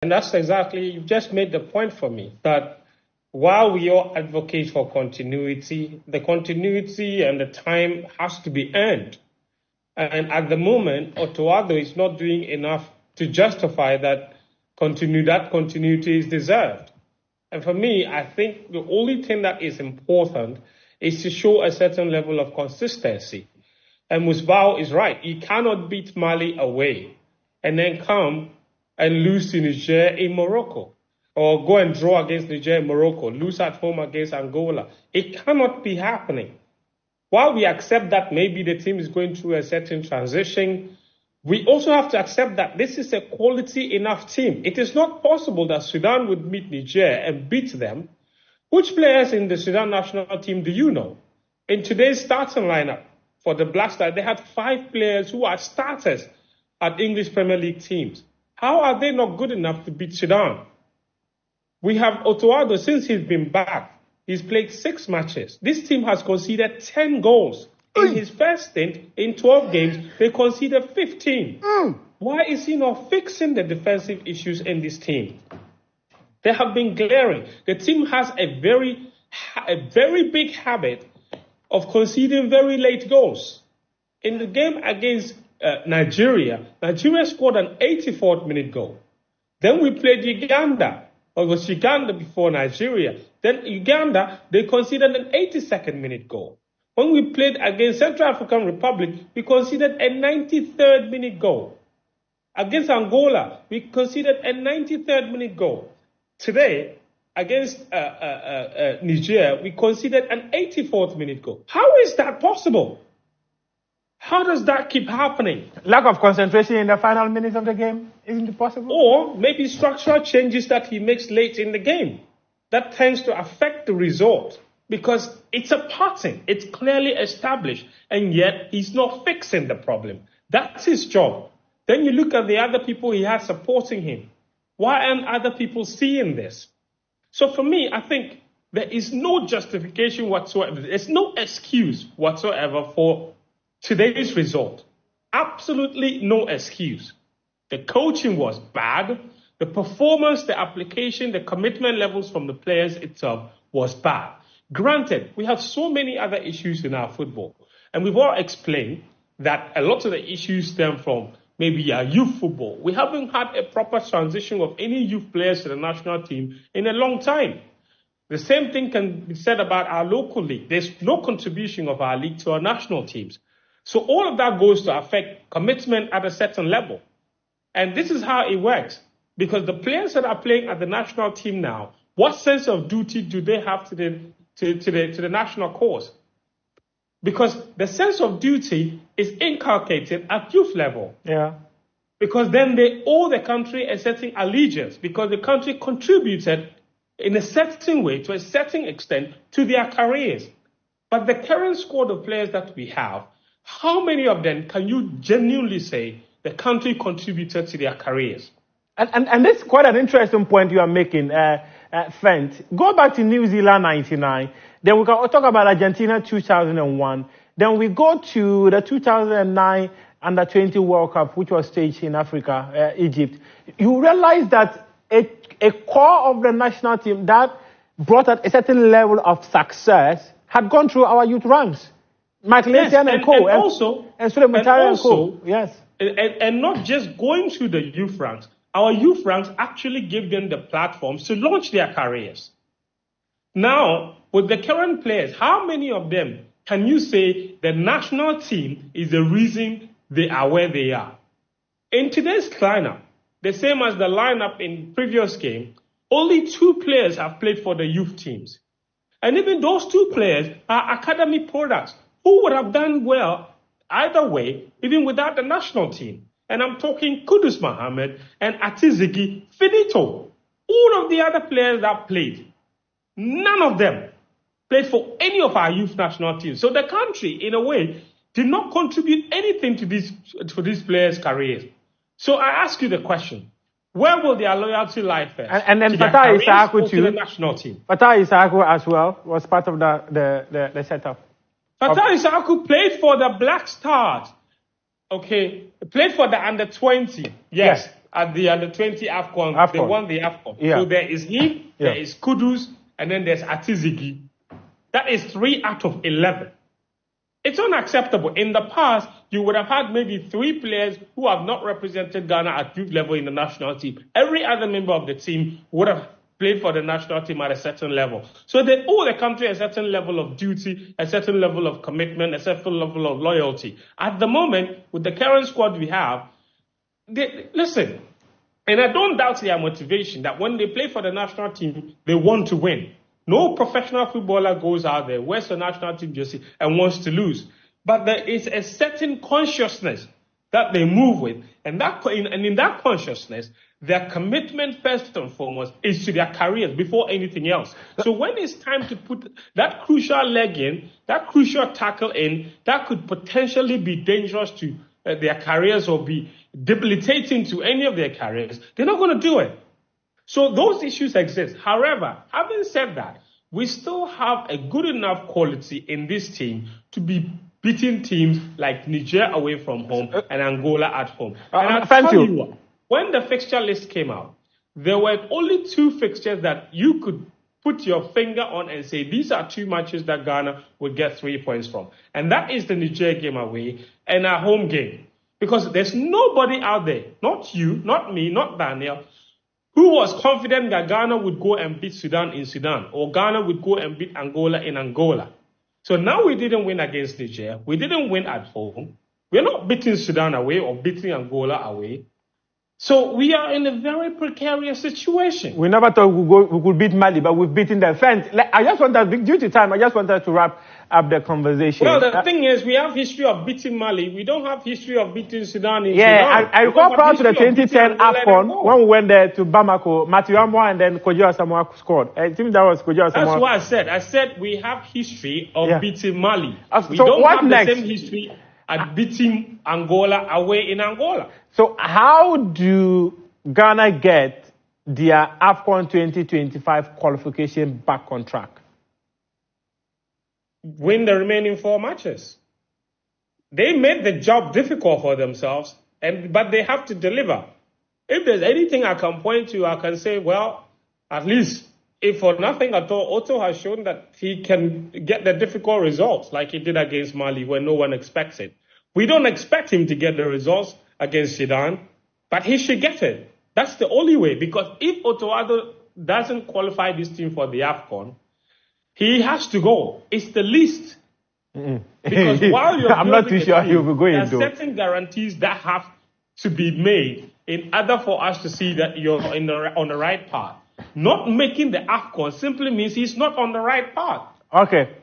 And that's exactly, you've just made the point for me, that while we all advocate for continuity, the continuity and the time has to be earned. And at the moment, Otto Addo is not doing enough to justify that continuity is deserved. And for me, I think the only thing that is important is to show a certain level of consistency. And Musbao is right. You cannot beat Mali away and then come and lose to Niger in Morocco, or go and draw against Niger in Morocco, lose at home against Angola. It cannot be happening. While we accept that maybe the team is going through a certain transition, we also have to accept that this is a quality enough team. It is not possible that Sudan would meet Niger and beat them. Which players in the Sudan national team do you know? In today's starting lineup for the Black Stars, they had 5 players who are starters at English Premier League teams. How are they not good enough to beat Sudan? We have Otto Addo, since he's been back, he's played 6 matches. This team has conceded 10 goals. In his first stint, in 12 games, they conceded 15. Why is he not fixing the defensive issues in this team? They have been glaring. The team has a very big habit of conceding very late goals. In the game against Nigeria scored an 84th minute goal. Then we played Uganda. Or it was Uganda before Nigeria. Then Uganda, they conceded an 82nd minute goal. When we played against Central African Republic, we conceded a 93rd minute goal. Against Angola, we conceded a 93rd minute goal. Today, against Niger, we conceded an 84th minute goal. How is that possible? How does that keep happening? Lack of concentration in the final minutes of the game, isn't it possible? Or maybe structural changes that he makes late in the game. That tends to affect the result because it's a pattern. It's clearly established, and yet he's not fixing the problem. That's his job. Then you look at the other people he has supporting him. Why aren't other people seeing this? So for me, I think there is no justification whatsoever. There's no excuse whatsoever for today's result. Absolutely no excuse. The coaching was bad. The performance, the application, the commitment levels from the players itself was bad. Granted, we have so many other issues in our football. And we've all explained that a lot of the issues stem from maybe our youth football. We haven't had a proper transition of any youth players to the national team in a long time. The same thing can be said about our local league. There's no contribution of our league to our national teams. So all of that goes to affect commitment at a certain level. And this is how it works. Because the players that are playing at the national team now, what sense of duty do they have to the national cause? Because the sense of duty is inculcated at youth level. Yeah. Because then they owe the country a certain allegiance, because the country contributed in a certain way, to a certain extent, to their careers. But the current squad of players that we have, how many of them can you genuinely say the country contributed to their careers? And this is quite an interesting point you are making, Fent. Go back to New Zealand 99. Then we can talk about Argentina 2001. Then we go to the 2009 Under-20 World Cup, which was staged in Africa, Egypt. You realize that a core of the national team that brought at a certain level of success had gone through our youth ranks. Michael Essien and co. And Suleiman and co. Yes. And not just going through the youth ranks. Our youth ranks actually give them the platforms to launch their careers. Now, with the current players, how many of them can you say the national team is the reason they are where they are? In today's lineup, the same as the lineup in previous game, only 2 players have played for the youth teams. And even those 2 players are academy products who would have done well either way, even without the national team. And I'm talking Kudus Mohammed and Atizigi Finito. All of the other players that played, none of them played for any of our youth national teams. So the country, in a way, did not contribute anything to these players' careers. So I ask you the question, where will their loyalty lie first? And then Fatah Issahaku to the national team? Fatah Issahaku as well was part of the setup. Fatah Issahaku played for the Black Stars. Okay, played for the under-20. Yes. at the under-20 AFCON. They won the AFCON. Yeah. So there is him, there is Kudus, and then there's Atizigi. That is 3 out of 11. It's unacceptable. In the past, you would have had maybe 3 players who have not represented Ghana at youth level in the national team. Every other member of the team would have played for the national team at a certain level. So they owe the country a certain level of duty, a certain level of commitment, a certain level of loyalty. At the moment, with the current squad we have, listen, and I don't doubt their motivation that when they play for the national team, they want to win. No professional footballer goes out there, wears the national team jersey, and wants to lose. But there is a certain consciousness that they move with. And in that consciousness, their commitment first and foremost is to their careers before anything else. So when it's time to put that crucial leg in, that crucial tackle in, that could potentially be dangerous to their careers or be debilitating to any of their careers, they're not going to do it. So those issues exist. However, having said that, we still have a good enough quality in this team to be beating teams like Niger away from home and Angola at home. And I'll tell you what, when the fixture list came out, there were only 2 fixtures that you could put your finger on and say, these are 2 matches that Ghana would get 3 points from. And that is the Niger game away and our home game. Because there's nobody out there, not you, not me, not Daniel, who was confident that Ghana would go and beat Sudan in Sudan, or Ghana would go and beat Angola in Angola. So now we didn't win against Niger. We didn't win at home. We're not beating Sudan away or beating Angola away. So we are in a very precarious situation. We never thought we could beat Mali, but we've beaten them. I just wanted, due to time, I just wanted to wrap up the conversation. Well, the thing is, we have history of beating Mali. We don't have history of beating Sudan in Sudan. I recall prior to the 2010 AFCON, when we went there to Bamako, Matthew Amwa and then Kojo Asamoah scored. I think that was Kojo Asamoah. That's what I said. I said we have history of beating Mali. So We don't what have next? the same history at beating Angola away in Angola. So how do Ghana get their AFCON 2025 qualification back on track? Win the remaining 4 matches. They made the job difficult for themselves, but they have to deliver. If there's anything I can point to, I can say, well, at least if for nothing at all, Otto has shown that he can get the difficult results like he did against Mali when no one expects it. We don't expect him to get the results against Sudan, but he should get it. That's the only way, because if Otto Addo doesn't qualify this team for the AFCON, he has to go. It's the least. Because while you're I'm not too sure he'll be going to. There are certain guarantees that have to be made in order for us to see that you're on the right path. Not making the AFCON simply means he's not on the right path. Okay.